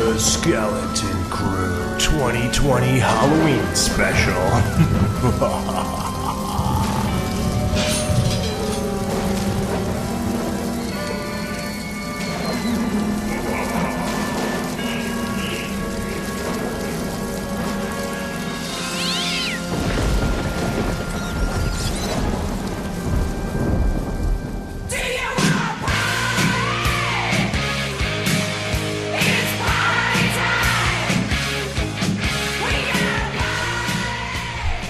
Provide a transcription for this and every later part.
The Skeleton Crew 2020 Halloween Special.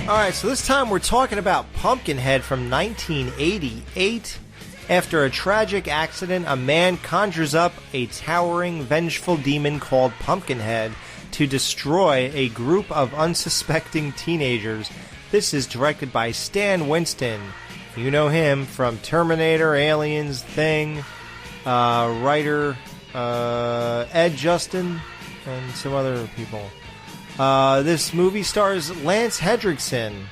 Alright, so this time we're talking about Pumpkinhead from 1988. After a tragic accident, a man conjures up a towering, vengeful demon called Pumpkinhead to destroy a group of unsuspecting teenagers. This is directed by Stan Winston. You know him from Terminator, Aliens, Thing, writer Ed Justin, and some other people. This movie stars Lance Hendrickson,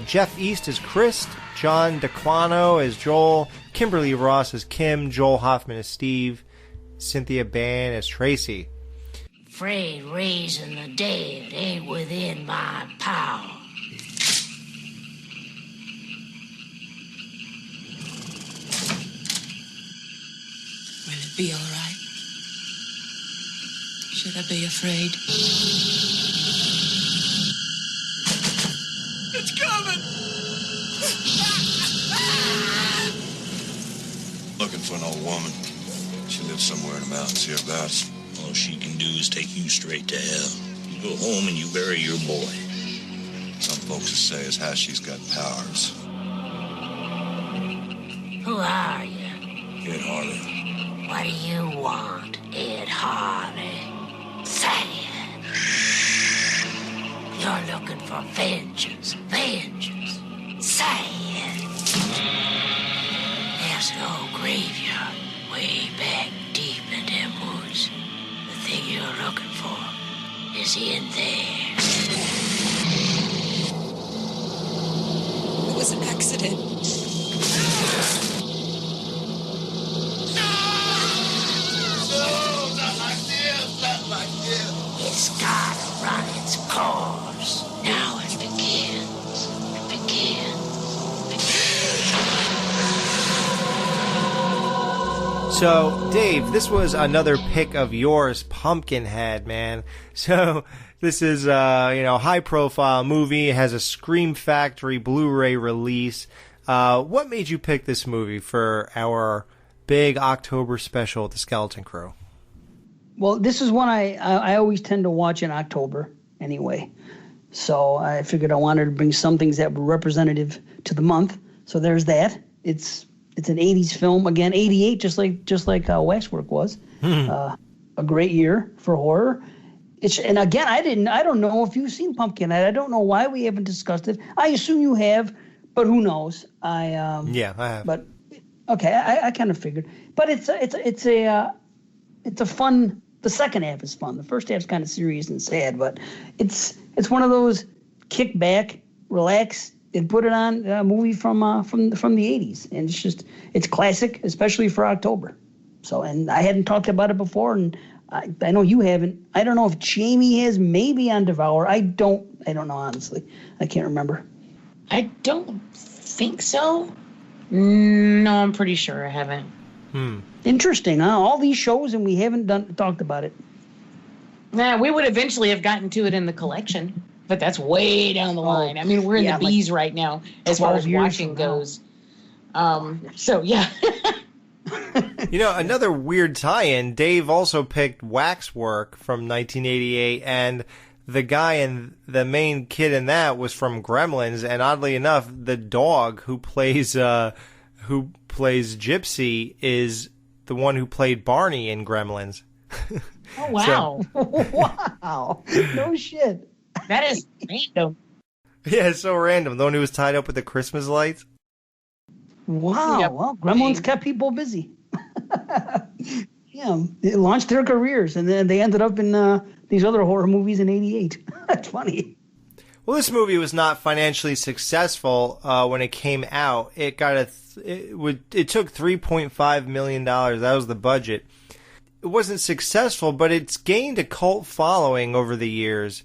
Jeff East as Chris, John DeQuano as Joel, Kimberly Ross as Kim, Joel Hoffman as Steve, Cynthia Ban as Tracy. Afraid raising the dead ain't within my power. Will it be all right? Should I be afraid? It's coming! Looking for an old woman. She lives somewhere in the mountains hereabouts. All she can do is take you straight to hell. You go home and you bury your boy. Some folks will say as how she's got powers. Who are you? Ed Harley. What do you want, Ed Harley? Say it. You're looking for vengeance. Vengeance. Say it. There's an old graveyard way back deep in them woods. The thing you're looking for is in there. It was an accident. It's gotta run its course. Now it begins. It begins. So, Dave, this was another pick of yours, Pumpkinhead, man. So, this is high-profile movie. It has a Scream Factory Blu-ray release. What made you pick this movie for our big October special with the Skeleton Crew? Well, this is one I always tend to watch in October anyway. So I figured I wanted to bring some things that were representative to the month. So there's that. It's an 80s film. Again, 88, just like Waxwork was. A great year for horror. And again, I don't know if you've seen Pumpkinhead. I don't know why we haven't discussed it. I assume you have, but who knows? Yeah, I have. But okay, I kind of figured. But it's a fun. The second half is fun. The first half's kind of serious and sad, but it's one of those kick back, relax, and put it on movie from the 80s, and it's classic, especially for October. So, and I hadn't talked about it before, and I know you haven't. I don't know if Jamie has, maybe on Devour. I don't know, honestly. I can't remember. I don't think so. No, I'm pretty sure I haven't. Interesting, huh? All these shows and we haven't talked about it. Nah, we would eventually have gotten to it in the collection, but that's way down the line. I mean, we're in the B's right now as far as watching goes. So, yeah. Another weird tie-in, Dave also picked Waxwork from 1988, and the guy and the main kid in that was from Gremlins, and oddly enough, the dog who plays Gypsy is the one who played Barney in Gremlins. Oh, wow. Wow. No shit. That is random. Yeah, it's so random. The one who was tied up with the Christmas lights. Wow. Yep. Well, Gremlins kept people busy. Yeah, it launched their careers, and then they ended up in these other horror movies in 88. That's funny. Well, this movie was not financially successful when it came out. It got it took $3.5 million. That was the budget. it wasn't successful, but it's gained a cult following over the years.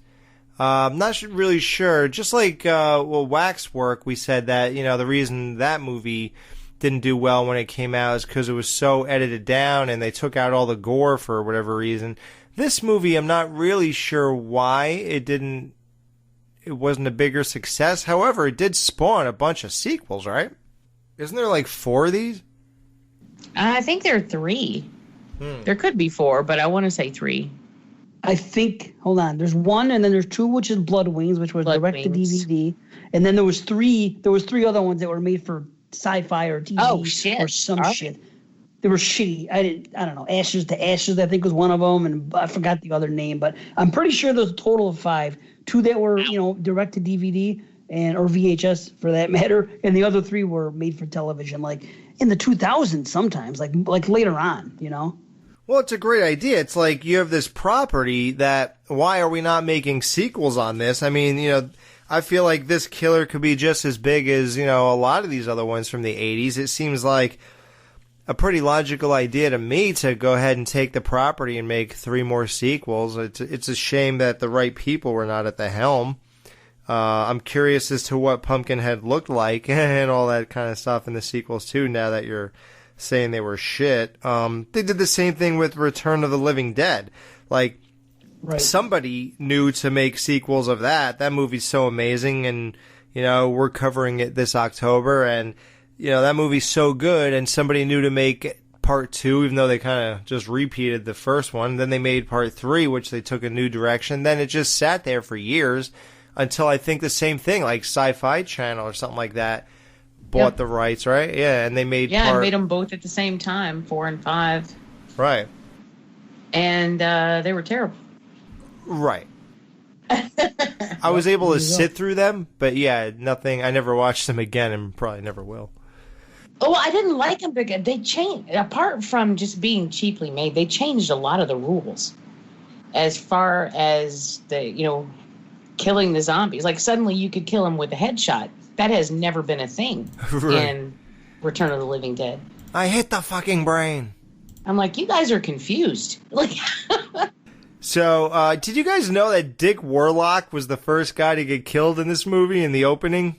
I'm not really sure. Just like Waxwork, we said that the reason that movie didn't do well when it came out is because it was so edited down and they took out all the gore for whatever reason. This movie, I'm not really sure why it wasn't a bigger success. However, it did spawn a bunch of sequels, right? Isn't there like 4 of these? I think there are 3. There could be 4, but I want to say 3. I think, hold on, there's 1 and then there's 2, which is Blood Wings, which was direct to DVD. And then there was 3 other ones that were made for sci-fi or TV or some shit. They were shitty. I don't know. Ashes to Ashes, I think was one of them, and I forgot the other name, but I'm pretty sure there's a total of 5. 2 that were, direct to DVD or VHS for that matter, and the other 3 were made for television, like in the 2000s sometimes, like later on, Well, it's a great idea. It's like you have this property that, why are we not making sequels on this? I mean, I feel like this killer could be just as big as, a lot of these other ones from the 80s. It seems like a pretty logical idea to me to go ahead and take the property and make 3 more sequels. It's a shame that the right people were not at the helm. I'm curious as to what Pumpkinhead looked like and all that kind of stuff in the sequels too, now that you're saying they were shit. They did the same thing with Return of the Living Dead. Like, somebody knew to make sequels of that. That movie's so amazing, and, we're covering it this October, and, that movie's so good, and somebody knew to make part 2, even though they kind of just repeated the first one. Then they made part 3, which they took a new direction. Then it just sat there for years until I think the same thing, like Sci-Fi Channel or something like that, bought the rights, right? Yeah, and they made I made them both at the same time, 4 and 5. Right. And they were terrible. Right. I was able to sit through them, but nothing. I never watched them again and probably never will. Oh, I didn't like them because they changed, apart from just being cheaply made, they changed a lot of the rules as far as the, killing the zombies. Like, suddenly you could kill them with a headshot. That has never been a thing in Return of the Living Dead. I hit the fucking brain. I'm like, you guys are confused. Like, So, did you guys know that Dick Warlock was the first guy to get killed in this movie in the opening?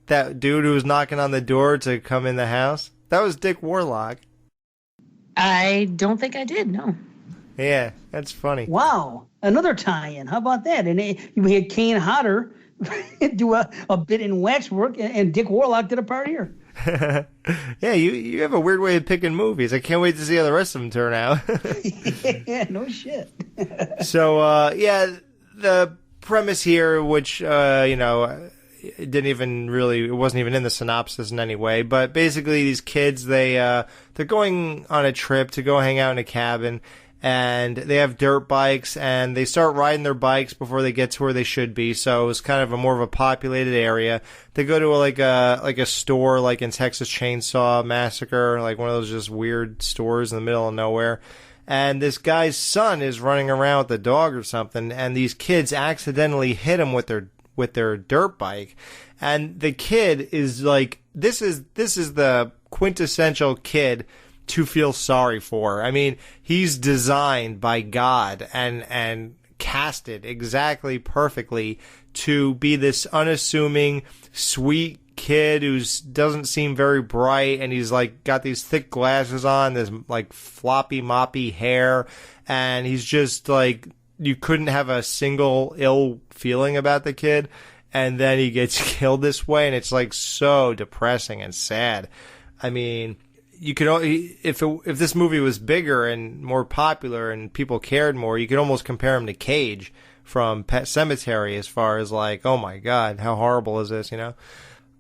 That dude who was knocking on the door to come in the house? That was Dick Warlock. I don't think I did, no. Yeah, that's funny. Wow, another tie-in. How about that? And we had Kane Hodder do a bit in Waxwork, and Dick Warlock did a part here. Yeah, you have a weird way of picking movies. I can't wait to see how the rest of them turn out. Yeah, no shit. So, the premise here, which, it wasn't even in the synopsis in any way, but basically these kids, they're going on a trip to go hang out in a cabin, and they have dirt bikes, and they start riding their bikes before they get to where they should be. So it's kind of more of a populated area. They go to a store, like in Texas Chainsaw Massacre, like one of those just weird stores in the middle of nowhere. And this guy's son is running around with a dog or something, and these kids accidentally hit him with their dirt bike. And the kid is like, this is the quintessential kid to feel sorry for. I mean, he's designed by God and casted exactly perfectly to be this unassuming, sweet kid who doesn't seem very bright, and he's like got these thick glasses on, this like floppy moppy hair, and he's just like, you couldn't have a single ill feeling about the kid, and then he gets killed this way, and it's like so depressing and sad. I mean, you could, if this movie was bigger and more popular and people cared more, you could almost compare him to Cage from Pet Sematary, as far as like, oh my God, how horrible is this,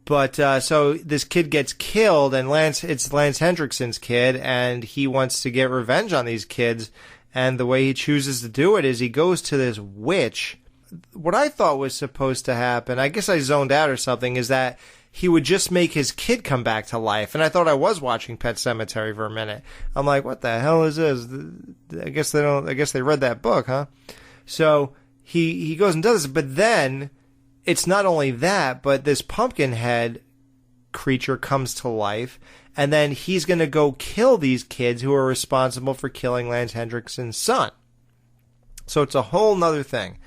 But so this kid gets killed, and it's Lance Hendrickson's kid, and he wants to get revenge on these kids, and the way he chooses to do it is he goes to this witch. What I thought was supposed to happen, I guess I zoned out or something, is that he would just make his kid come back to life. And I thought I was watching Pet Sematary for a minute. I'm like, what the hell is this? I guess they read that book, huh? So he goes and does this, but then it's not only that, but this Pumpkinhead creature comes to life, and then he's going to go kill these kids who are responsible for killing Lance Hendrickson's son. So it's a whole nother thing.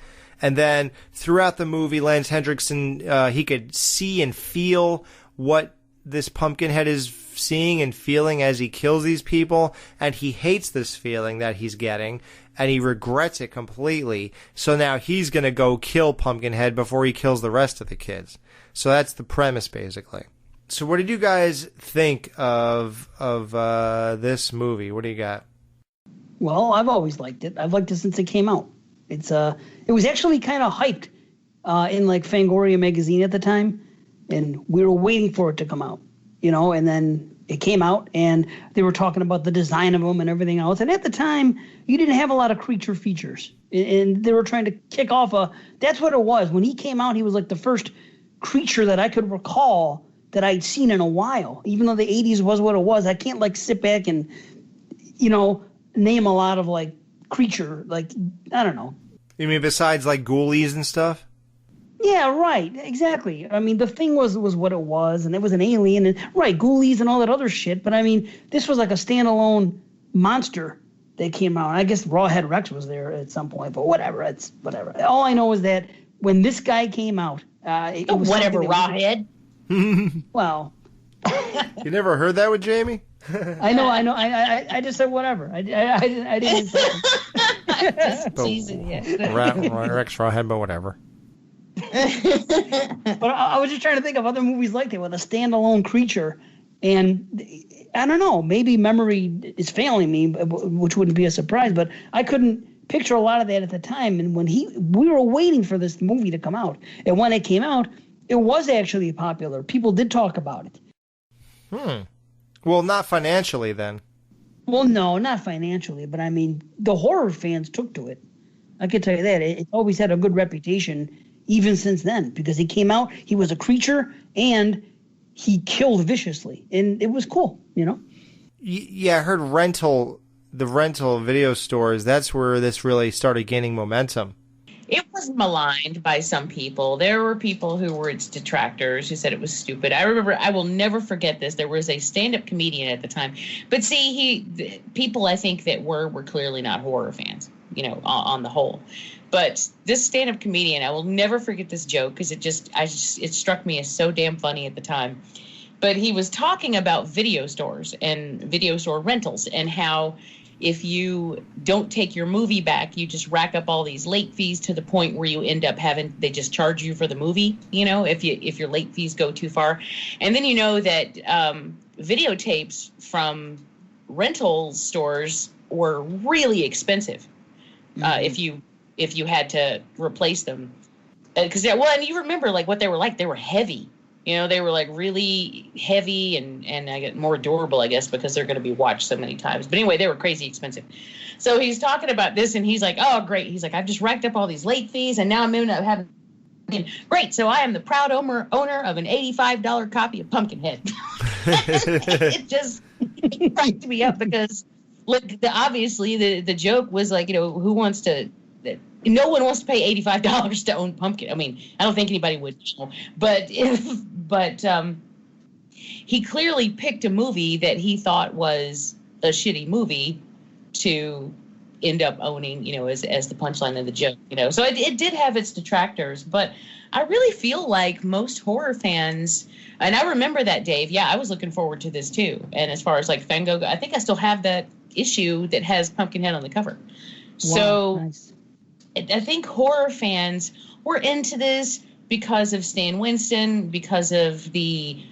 And then throughout the movie, Lance Hendrickson, he could see and feel what this Pumpkinhead is seeing and feeling as he kills these people, and he hates this feeling that he's getting, and he regrets it completely. So now he's going to go kill Pumpkinhead before he kills the rest of the kids. So that's the premise, basically. So what did you guys think of this movie? What do you got? Well, I've always liked it. I've liked it since it came out. It was actually kind of hyped in like Fangoria magazine at the time, and we were waiting for it to come out, and then it came out, and they were talking about the design of them and everything else. And at the time, you didn't have a lot of creature features, and they were trying to kick off that's what it was. When he came out, he was like the first creature that I could recall that I'd seen in a while. Even though the 80s was what it was, I can't like sit back and, name a lot of like creature, like, I don't know. You mean besides like ghoulies and stuff? Yeah, right. Exactly. I mean, the thing was what it was, and it was an alien, and right, ghoulies and all that other shit. But I mean, this was like a standalone monster that came out. I guess Rawhead Rex was there at some point, but whatever. It's whatever. All I know is that when this guy came out, it was whatever, Rawhead. Well, you never heard that with Jamie? I know. I just said whatever. I didn't say it. Just teasing you. Rex Rawhead, but whatever. But I was just trying to think of other movies like that with a standalone creature, and I don't know, maybe memory is failing me, which wouldn't be a surprise, but I couldn't picture a lot of that at the time. And when we were waiting for this movie to come out, and when it came out, it was actually popular. People did talk about it. Well, not financially then. Well, no, not financially, but I mean, the horror fans took to it. I can tell you that. It always had a good reputation, even since then, because he came out, he was a creature, and he killed viciously, and it was cool, Yeah, I heard the rental video stores, that's where this really started gaining momentum. It was maligned by some people. There were people who were its detractors who said it was stupid. I remember, I will never forget this. There was a stand-up comedian at the time. But see, people I think that were clearly not horror fans, on the whole. But this stand-up comedian, I will never forget this joke because it struck me as so damn funny at the time. But he was talking about video stores and video store rentals and how if you don't take your movie back, you just rack up all these late fees to the point where you end up they just charge you for the movie, if your late fees go too far. And then that videotapes from rental stores were really expensive if you had to replace them. Because, and you remember like what they were like. They were heavy. They were like really heavy and I get more adorable, I guess, because they're going to be watched so many times. But anyway, they were crazy expensive. So he's talking about this and he's like, oh, great. He's like, I've just racked up all these late fees and now I'm going to have great. So I am the proud owner of an $85 copy of Pumpkinhead. It just cracked me up because look, obviously the joke was like, who wants to no one wants to pay $85 to own Pumpkin. I mean, I don't think anybody would, but he clearly picked a movie that he thought was a shitty movie to end up owning, as the punchline of the joke, So it did have its detractors, but I really feel like most horror fans, and I remember that, Dave. Yeah, I was looking forward to this too. And as far as like Fango, I think I still have that issue that has Pumpkinhead on the cover. Wow, so nice. I think horror fans were into this because of Stan Winston, because of the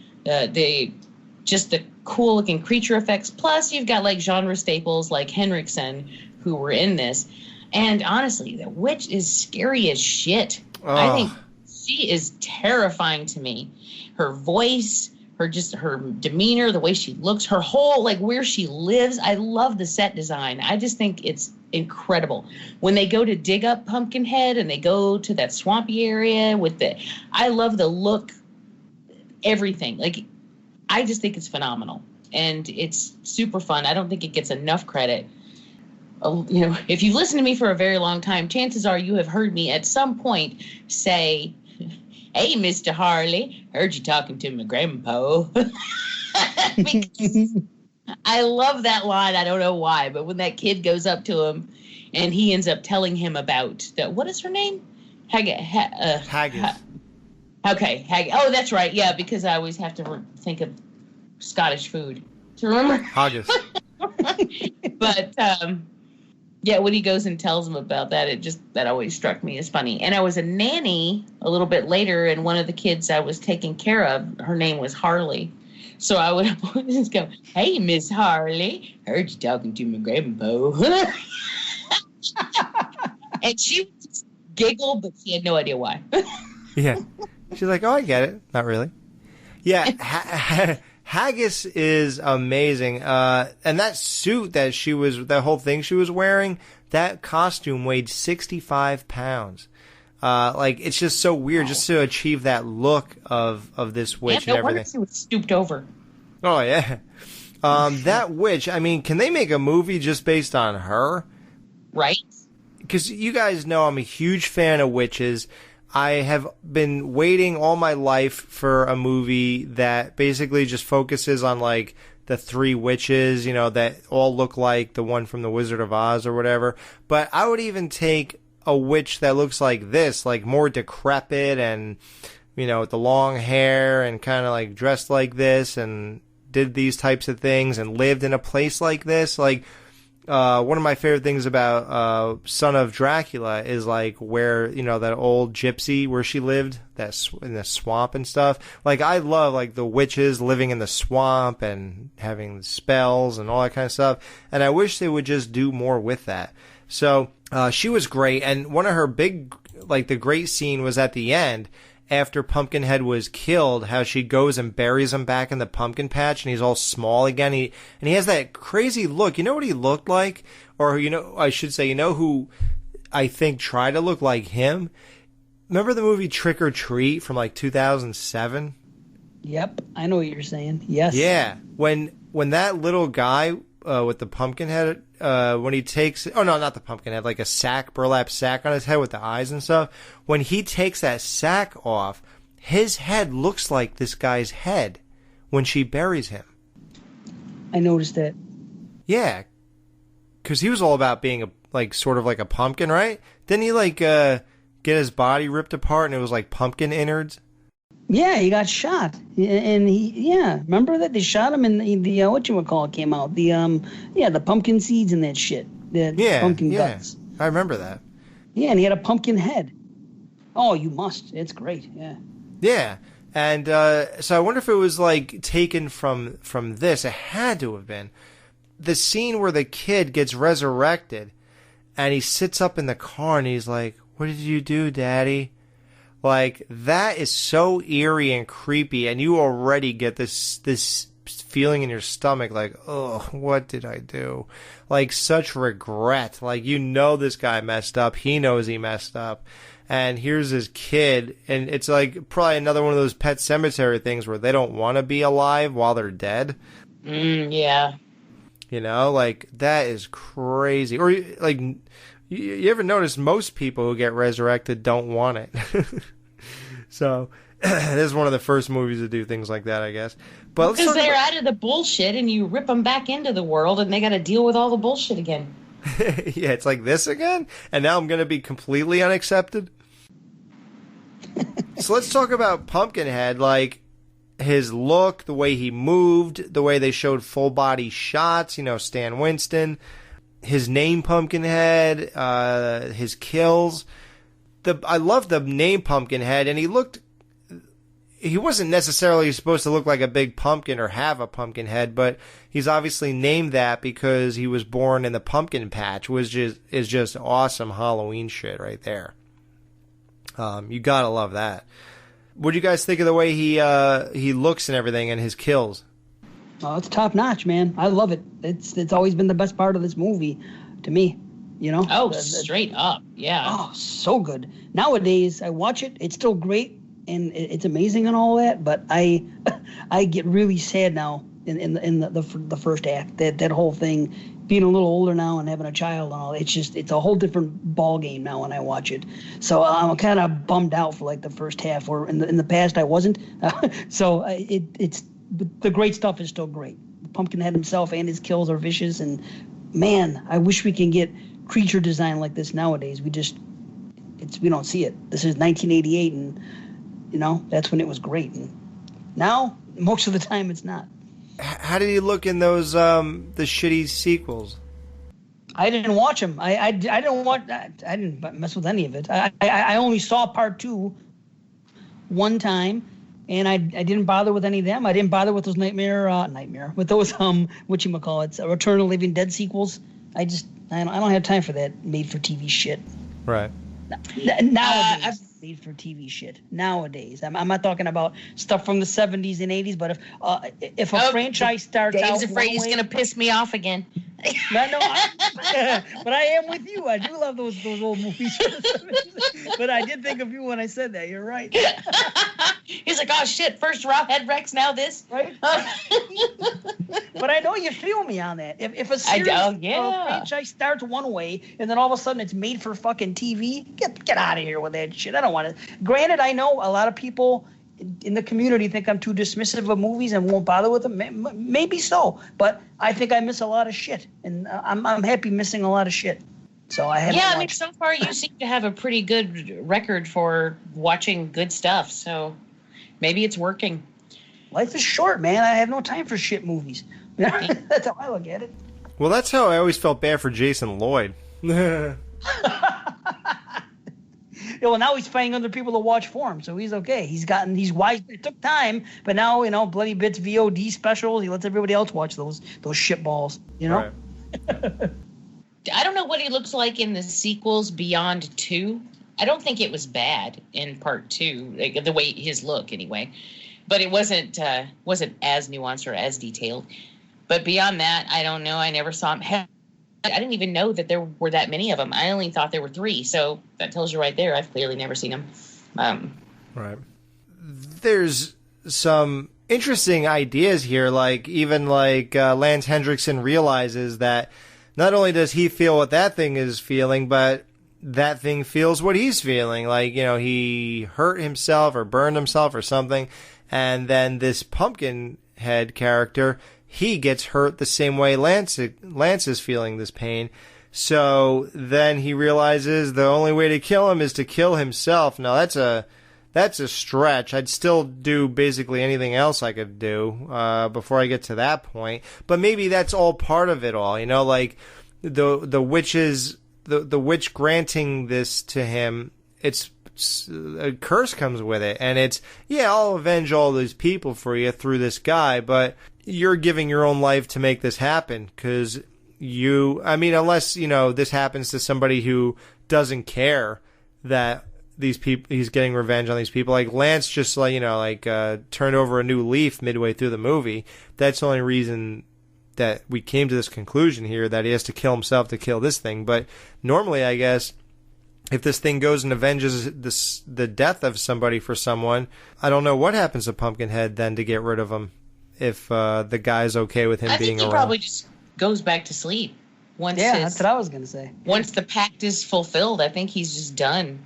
cool looking creature effects. Plus, you've got like genre staples like Henriksen who were in this. And honestly, the witch is scary as shit. Oh. I think she is terrifying to me. Her voice, her demeanor, the way she looks, her whole, like where she lives. I love the set design. I just think it's incredible. When they go to dig up Pumpkinhead and they go to that swampy area I love the look, everything. Like, I just think it's phenomenal. And it's super fun. I don't think it gets enough credit. If you've listened to me for a very long time, chances are you have heard me at some point say Hey, Mr. Harley, heard you talking to my grandpa. Because I love that line. I don't know why, but when that kid goes up to him and he ends up telling him about what is her name? Haggis. Okay, Haggis. Oh, that's right. Yeah, because I always have to think of Scottish food to remember. Haggis. But yeah, when he goes and tells him about that, that always struck me as funny. And I was a nanny a little bit later, and one of the kids I was taking care of, her name was Harley. So I would always go, "Hey, Miss Harley, heard you talking to my grandpa." And she would just giggle, but she had no idea why. Yeah. She's like, "Oh, I get it." Not really. Yeah. Haggis is amazing. And that suit that whole thing she was wearing, that costume weighed 65 pounds. Like, it's just so weird just to achieve that look of this witch and everything. She was stooped over. Oh, yeah. That witch, I mean, can they make a movie just based on her? Right. Because you guys know I'm a huge fan of witches. I have been waiting all my life for a movie that basically just focuses on, like, the three witches, you know, that all look like the one from The Wizard of Oz or whatever. But I would even take a witch that looks like this, like more decrepit and, you know, with the long hair and kind of like dressed like this and did these types of things and lived in a place like this. Like, one of my favorite things about Son of Dracula is like where, you know, that old gypsy where she lived, in the swamp and stuff. Like, I love like the witches living in the swamp and having spells and all that kind of stuff. And I wish they would just do more with that. So she was great. And one of her big, like the great scene was at the end after Pumpkinhead was killed, how she goes and buries him back in the pumpkin patch and he's all small again. And he has that crazy look. You know what he looked like? Or, you know, I should say, you know who I think tried to look like him? Remember the movie Trick or Treat from like 2007? Yep, I know what you're saying. Yes. Yeah. When that little guy with the pumpkin head, when he takes, oh no, not the pumpkin head, like a sack, burlap sack on his head with the eyes and stuff. When he takes that sack off, his head looks like this guy's head when she buries him. I noticed that. Yeah. Because he was all about being sort of like a pumpkin, right? Didn't he get his body ripped apart and it was like pumpkin innards? Yeah, he got shot, and remember that they shot him, and the whatchamacallit came out, the pumpkin seeds and that shit, pumpkin guts. I remember that. Yeah, and he had a pumpkin head. Oh, you must. It's great. Yeah. Yeah, and so I wonder if it was like taken from this. It had to have been the scene where the kid gets resurrected, and he sits up in the car and he's like, "What did you do, Daddy?" Like, that is so eerie and creepy, and you already get this feeling in your stomach, like, oh, what did I do? Like, such regret. Like, you know this guy messed up. He knows he messed up. And here's his kid, and it's like probably another one of those Pet Sematary things where they don't want to be alive while they're dead. Yeah. You know, like, that is crazy. Or, like, you ever notice most people who get resurrected don't want it? So, this is one of the first movies to do things like that, I guess. But because they're out of the bullshit and you rip them back into the world and they got to deal with all the bullshit again. Yeah, it's like this again? And now I'm going to be completely unaccepted? So let's talk about Pumpkinhead, like his look, the way he moved, the way they showed full body shots, you know, Stan Winston. His name, Pumpkinhead, his kills. I love the name Pumpkinhead, and he wasn't necessarily supposed to look like a big pumpkin or have a pumpkin head, but he's obviously named that because he was born in the pumpkin patch, which is just awesome Halloween shit right there. You gotta love that. What do you guys think of the way he looks and everything and his kills? Oh, it's top notch, man. I love it. It's always been the best part of this movie to me. You know? Oh, straight up. Yeah. Oh, so good. Nowadays, I watch it. It's still great and it's amazing and all that. But I get really sad now in the first act. That whole thing being a little older now and having a child and all, it's a whole different ball game now when I watch it. So I'm kind of bummed out for like the first half, or in the past I wasn't. So it's the great stuff is still great. Pumpkinhead himself and his kills are vicious, and man, I wish we can get creature design like this nowadays. We don't see it. This is 1988, and that's when it was great. And now most of the time it's not. How did he look in those the shitty sequels? I didn't watch them. I didn't watch. I didn't mess with any of it. I only saw part 2 one time, and I didn't bother with any of them. I didn't bother with those nightmare with those whatchamacallits, Return of the Living Dead sequels. I don't have time for that made for TV shit. Right. Nowadays, made for TV shit. Nowadays, I'm not talking about stuff from the 70s and 80s. But if a franchise starts out, Dave's afraid he's gonna piss me off again. No, but I am with you. I do love those old movies from the 70s. But I did think of you when I said that. You're right. He's like, oh shit! First Raw Head Rex, now this. Right. But I know you feel me on that. If a series or a franchise starts one way and then all of a sudden it's made for fucking TV, get out of here with that shit. I don't want to. Granted, I know a lot of people in the community think I'm too dismissive of movies and won't bother with them. Maybe so, but I think I miss a lot of shit, and I'm happy missing a lot of shit. So I haven't. Yeah, I mean, so far you seem to have a pretty good record for watching good stuff. So maybe it's working. Life is short, man. I have no time for shit movies. That's how I look at it. Well, that's how I always felt bad for Jason Lloyd. Yeah, well, now he's finding other people to watch for him, so he's okay. He's wise. It took time, but now Bloody Bits VOD specials. He lets everybody else watch those shitballs. Right. I don't know what he looks like in the sequels beyond 2. I don't think it was bad in part 2, like the way his look anyway. But it wasn't as nuanced or as detailed. But beyond that, I don't know. I never saw him. I didn't even know that there were that many of them. I only thought there were 3. So that tells you right there. I've clearly never seen them. Right. There's some interesting ideas here. Even Lance Hendrickson realizes that not only does he feel what that thing is feeling, but that thing feels what he's feeling. He hurt himself or burned himself or something. And then this Pumpkinhead character, he gets hurt the same way Lance is feeling this pain. So then he realizes the only way to kill him is to kill himself. Now that's a stretch. I'd still do basically anything else I could do before I get to that point. But maybe that's all part of it all. The witch granting this to him. It's a curse comes with it, and it's I'll avenge all these people for you through this guy, but you're giving your own life to make this happen, because unless this happens to somebody who doesn't care that these people, he's getting revenge on these people, like Lance just turned over a new leaf midway through the movie. That's the only reason that we came to this conclusion here, that he has to kill himself to kill this thing. But normally, I guess, if this thing goes and avenges the death of somebody for someone, I don't know what happens to Pumpkinhead then to get rid of him, if the guy's okay with him being around. I think he probably just goes back to sleep. That's what I was going to say. Once the pact is fulfilled, I think he's just done.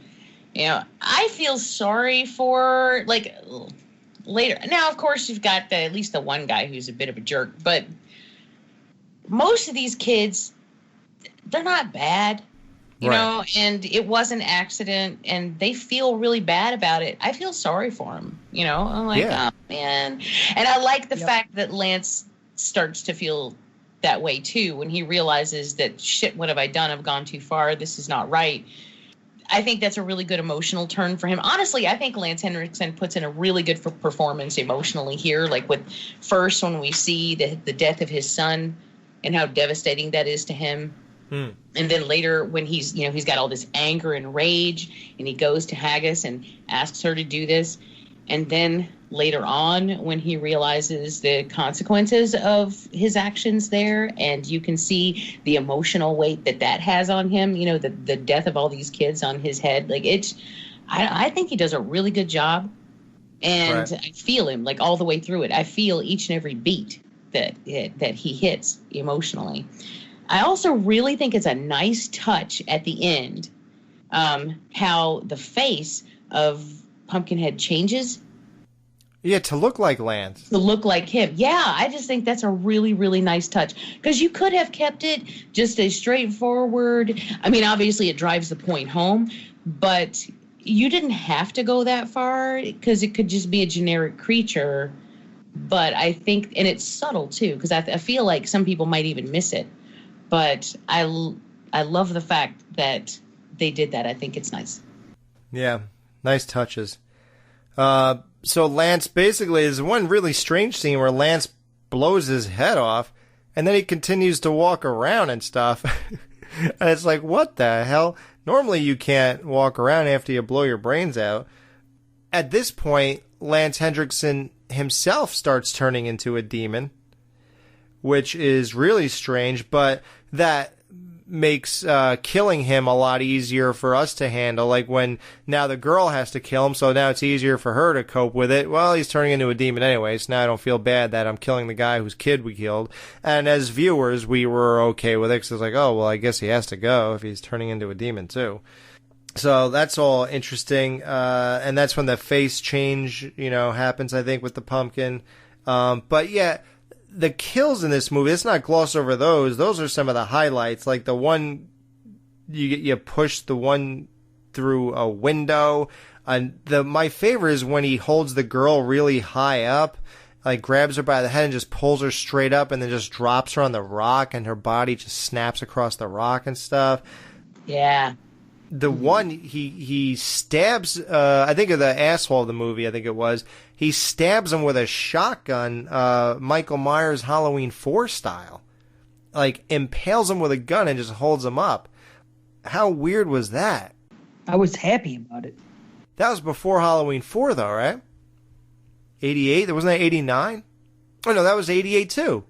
I feel sorry for, later. Now, of course, you've got at least the one guy who's a bit of a jerk, but most of these kids, they're not bad. You know, and it was an accident, and they feel really bad about it. I feel sorry for them. I'm like, oh, man. And I like the fact that Lance starts to feel that way, too, when he realizes that, shit, what have I done? I've gone too far. This is not right. I think that's a really good emotional turn for him. Honestly, I think Lance Henriksen puts in a really good performance emotionally here. Like first when we see the death of his son and how devastating that is to him. And then later when he's got all this anger and rage, and he goes to Haggis and asks her to do this. And then later on when he realizes the consequences of his actions there, and you can see the emotional weight that has on him, the death of all these kids on his head. I think he does a really good job. And I feel him all the way through it. I feel each and every beat that he hits emotionally. I also really think it's a nice touch at the end, how the face of Pumpkinhead changes. Yeah, to look like Lance. To look like him. Yeah, I just think that's a really, really nice touch. Because you could have kept it just a straightforward. I mean, obviously it drives the point home, but you didn't have to go that far because it could just be a generic creature. But I think, and it's subtle too, because I feel like some people might even miss it. But I love the fact that they did that. I think it's nice. Yeah, nice touches. So Lance basically is one really strange scene where Lance blows his head off, and then he continues to walk around and stuff. And it's like, what the hell? Normally you can't walk around after you blow your brains out. At this point, Lance Hendrickson himself starts turning into a demon, which is really strange, but that makes killing him a lot easier for us to handle. Like when now the girl has to kill him, so now it's easier for her to cope with it. Well, he's turning into a demon anyway, so now I don't feel bad that I'm killing the guy whose kid we killed. And as viewers, we were okay with it, because it's like, oh, well, I guess he has to go if he's turning into a demon too. So that's all interesting. And that's when the face change, happens, I think, with the pumpkin. But yeah, the kills in this movie, let's not gloss over those. Those are some of the highlights. Like the one, you push the one through a window. And my favorite is when he holds the girl really high up, like grabs her by the head and just pulls her straight up and then just drops her on the rock and her body just snaps across the rock and stuff. Yeah. The one, he stabs, I think of the asshole of the movie, I think it was. He stabs him with a shotgun, Michael Myers Halloween 4 style. Like, impales him with a gun and just holds him up. How weird was that? I was happy about it. That was before Halloween 4, though, right? 88? Wasn't that 89? Oh, no, that was 88, too.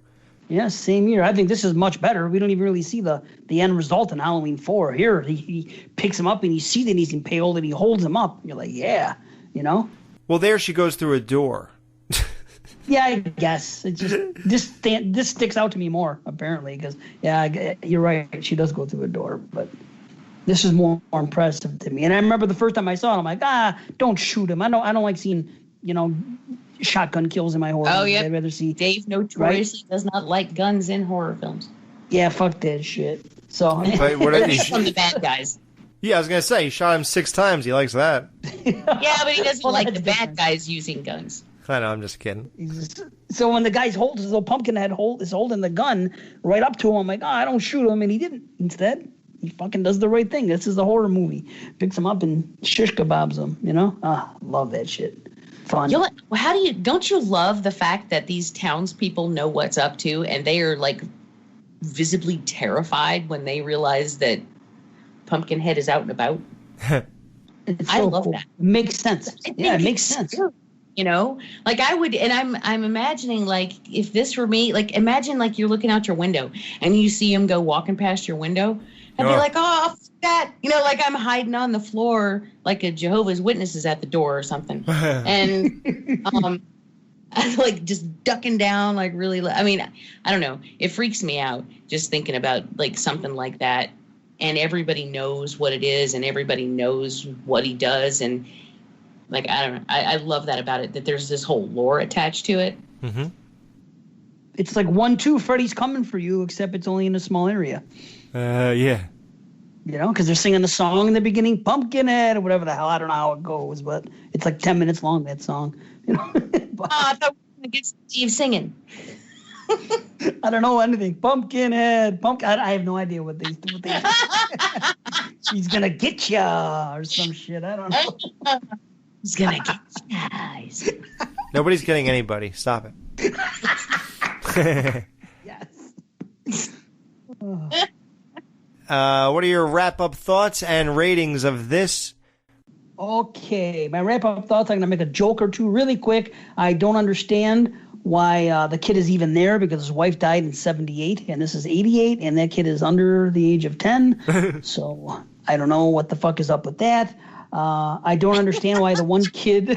Yeah, same year. I think this is much better. We don't even really see the end result in Halloween 4. Here, he picks him up and you see that he's impaled and he holds him up. You're like, yeah, Well, there she goes through a door. Yeah, I guess. It just this sticks out to me more, apparently, because, yeah, you're right. She does go through a door, but this is more impressive to me. And I remember the first time I saw it, I'm like, don't shoot him. I don't like seeing, shotgun kills in my horror. Oh, yeah. I'd rather see Dave notoriously does not like guns in horror films. Yeah, fuck that shit. So Wait, what are you? From the bad guys. Yeah, I was gonna say he shot him 6 times. He likes that. Yeah, but he doesn't like the that's bad different. guys using guns. I know. I'm just kidding. So when the guy's holding his little Pumpkinhead is holding the gun right up to him, I'm like, I don't shoot him, and he didn't. Instead, he fucking does the right thing. This is a horror movie. Picks him up and shish kebabs him. Love that shit. Fun. Don't you love the fact that these townspeople know what's up to and they are like visibly terrified when they realize that Pumpkinhead is out and about? I love cool. that. It makes sense. Yeah, it makes sense. Like I would, and I'm imagining, like, if this were me, like, imagine like you're looking out your window and you see him go walking past your window. I'd be like, oh, fuck that. Like I'm hiding on the floor like a Jehovah's Witness is at the door or something. And I'm like just ducking down, like really. I mean, I don't know. It freaks me out just thinking about like something like that. And everybody knows what it is and everybody knows what he does. And like, I don't know. I love that about it, that there's this whole lore attached to it. Mm-hmm. It's like 1-2, Freddy's coming for you, except it's only in a small area. Yeah. Because they're singing the song in the beginning, Pumpkinhead, or whatever the hell. I don't know how it goes, but it's like 10 minutes long, that song. I thought we were going to get Steve singing. I don't know anything. Pumpkinhead. I have no idea what they do. She's going to get ya or some shit. I don't know. He's going to get you guys. Nobody's getting anybody. Stop it. Yes. What are your wrap-up thoughts and ratings of this? Okay, my wrap-up thoughts, I'm going to make a joke or two really quick. I don't understand why the kid is even there, because his wife died in 78, and this is 88, and that kid is under the age of 10. So I don't know what the fuck is up with that. I don't understand why the one kid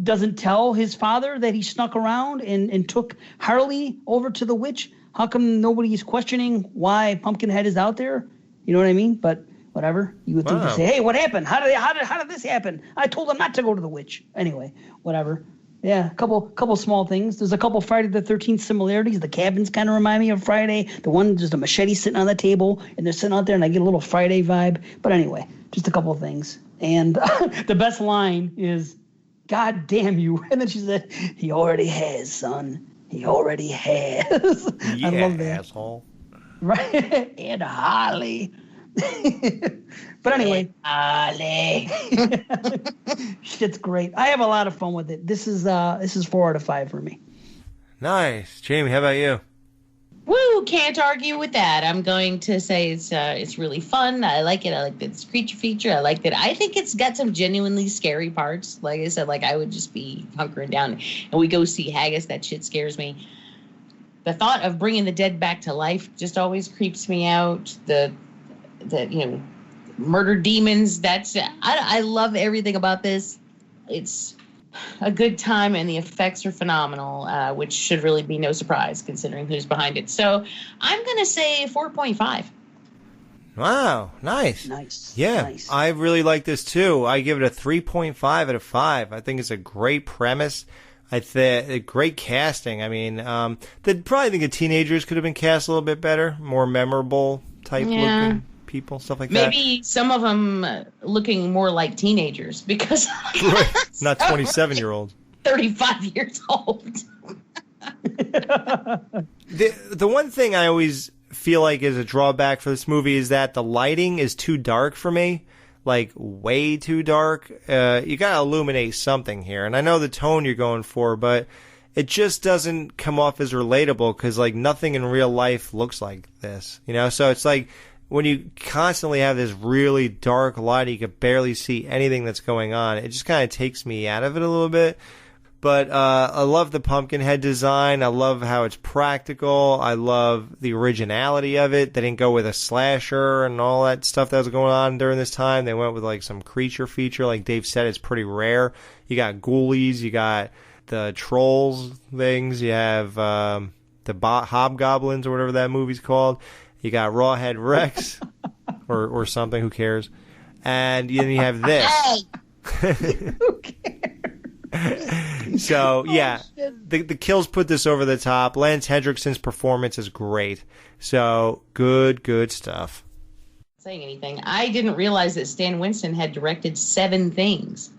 doesn't tell his father that he snuck around and took Harley over to the witch. How come nobody's questioning why Pumpkinhead is out there? You know what I mean? But whatever. You would think to say, hey, what happened? How did this happen? I told him not to go to the witch. Anyway, whatever. Yeah, a couple small things. There's a couple Friday the 13th similarities. The cabins kind of remind me of Friday. The one, there's a machete sitting on the table, and they're sitting out there, and I get a little Friday vibe. But anyway, just a couple of things. And the best line is, God damn you. And then she said, he already has, son. He already has. Yeah, I love that. asshole. Right? And Holly. But anyway, shit's great. I have a lot of fun with it. This is 4 out of 5 for me. Nice. Jamie, how about you? Woo! Can't argue with that. I'm going to say it's really fun. I like it. I like this creature feature. I like that. I think it's got some genuinely scary parts. Like I said, like I would just be hunkering down, and we go see Haggis. That shit scares me. The thought of bringing the dead back to life just always creeps me out. The murder demons. I love everything about this. It's a good time, and the effects are phenomenal, which should really be no surprise considering who's behind it. So I'm going to say 4.5. Wow, nice. Nice. Yeah, nice. I really like this too. I give it a 3.5 out of 5. I think it's a great premise. Great casting. I mean, they'd probably think the teenagers could have been cast a little bit better, more memorable type looking people, stuff like that. Maybe some of them looking more like teenagers because not 27-year-olds. 35 years old. The one thing I always feel like is a drawback for this movie is that the lighting is too dark for me. Like, way too dark. You gotta illuminate something here. And I know the tone you're going for, but it just doesn't come off as relatable because, like, nothing in real life looks like this. You know? So it's like, when you constantly have this really dark light, you can barely see anything that's going on. It just kind of takes me out of it a little bit. But I love the Pumpkinhead design. I love how it's practical. I love the originality of it. They didn't go with a slasher and all that stuff that was going on during this time. They went with like some creature feature. Like Dave said, it's pretty rare. You got ghoulies. You got the trolls things. You have the hobgoblins or whatever that movie's called. You got Rawhead Rex or something. Who cares? And then you have this. Who cares? So yeah, the kills put this over the top. Lance Hendrickson's performance is great. So good stuff. Saying anything, I didn't realize that Stan Winston had directed 7 things.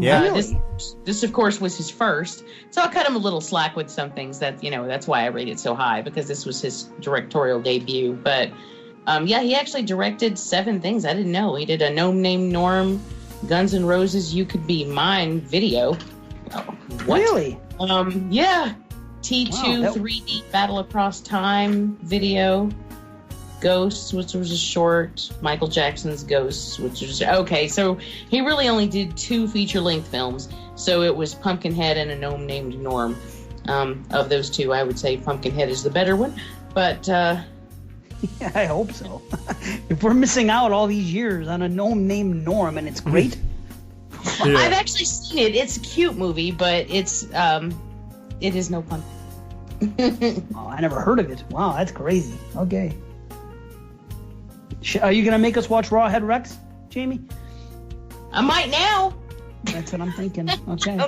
Yeah, Really? This of course was his first, so I'll cut him a little slack with some things. That's why I rate it so high, because this was his directorial debut. But yeah, he actually directed 7 things. I didn't know. He did A Gnome Named Norm, Guns N' Roses, You Could Be Mine video. Oh, what? Really? Yeah. T2 Wow, 3D Battle Across Time video. Ghosts, which was a short. Michael Jackson's Ghosts, which was... Okay, so he really only did 2 feature-length films. So it was Pumpkinhead and A Gnome Named Norm. Of those 2, I would say Pumpkinhead is the better one. But... Yeah, I hope so. If we're missing out all these years on A Gnome Named Norm and it's great. Yeah. I've actually seen it. It's a cute movie, but it is no pumpkin. Oh, I never heard of it. Wow, that's crazy. Okay. Are you going to make us watch Rawhead Rex, Jamie? I might now. That's what I'm thinking. Okay.